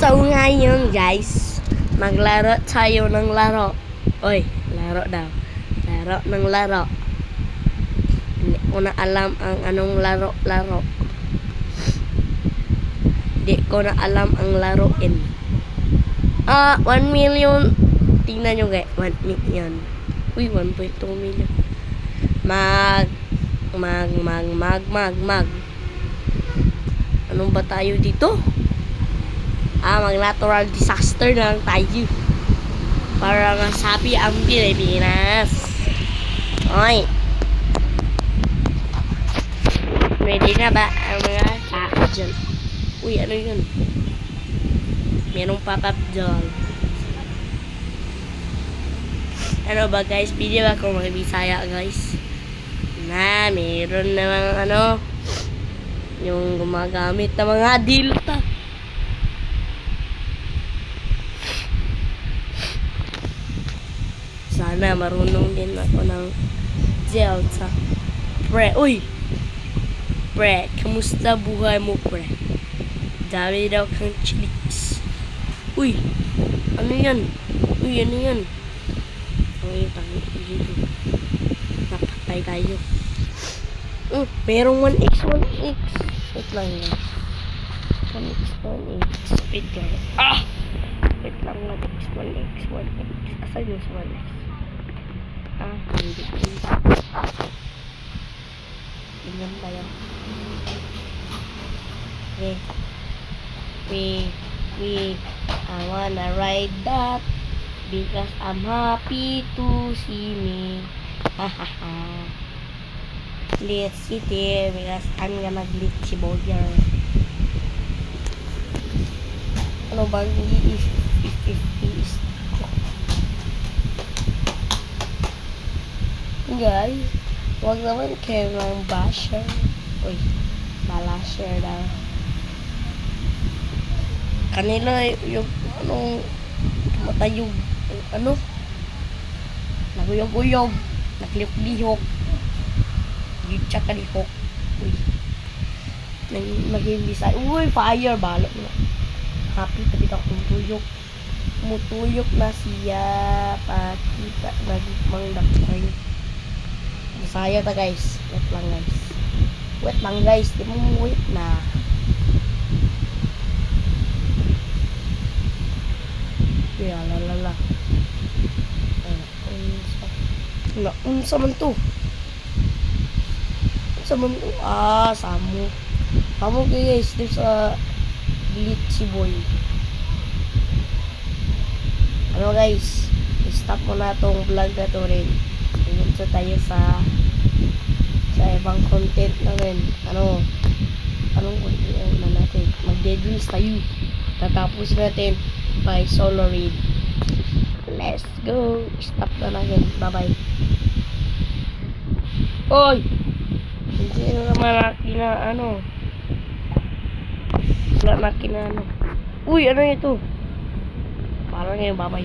So ngayon guys, maglaro tayo ng laro. Oy, laro daw. Laro ng laro. Hindi ko na alam ang anong laro. Hindi ko na alam ang laruin. 1 million. Tingnan nyo guys, 1 million. Uy, 1.2 million. Mag. Anong ba tayo dito? Mag-natural disaster na lang tayo. Para nga sabi ang Pilipinas. Oy. Ready na ba ang mga tao dyan? Uy, ano yun? Merong pop-up dyan. Ano ba guys? Video ako mag-Bisaya guys. Meron namang yung gumagamit ng mga dilta. Sana marunong din ako ng Delta. Uy! Pre, kamusta buhay mo, pre? Dami daw kang chilips. Uy! Ano yan? Uy, ano yan? Uy, tayo dito. Napatay tayo. Merong 1x. Wait lang yan. 1x. Wait guys. Wait lang, 1x. Asan yung 1x? Hindi. Tingnan tayo. I wanna ride that because I'm happy to see me. Let's sit here because I'm gonna glitchy burger. Ano bang if guys, wag naman kayo ng basher. Uy, balasher daw. Kanila yung matayog, naguyog-uyog, naglihok-lihok, yung tsaka lihok. Uy, nag-imbisay. Uy, fire, balot na. Happy tapi ako tumutuyok. Mutuyok na siya, pakita, nagmangdakay. Masaya ta guys. Wait lang guys. Di mo wait na. Kaya lalala. Unsa man to? Samo. Samo guys. There's a glitchy boy. Ano guys? I-stop mo na tong vlog na to rin. Pumunta tayo sa ibang content namin. Anong content na natin? Mag-deadwins tayo. Tatapos natin by solo raid. Let's go. Stop na natin. Bye-bye. Oy! Hindi na naman wala na Uy, ano ito? Parang ngayon, bye-bye.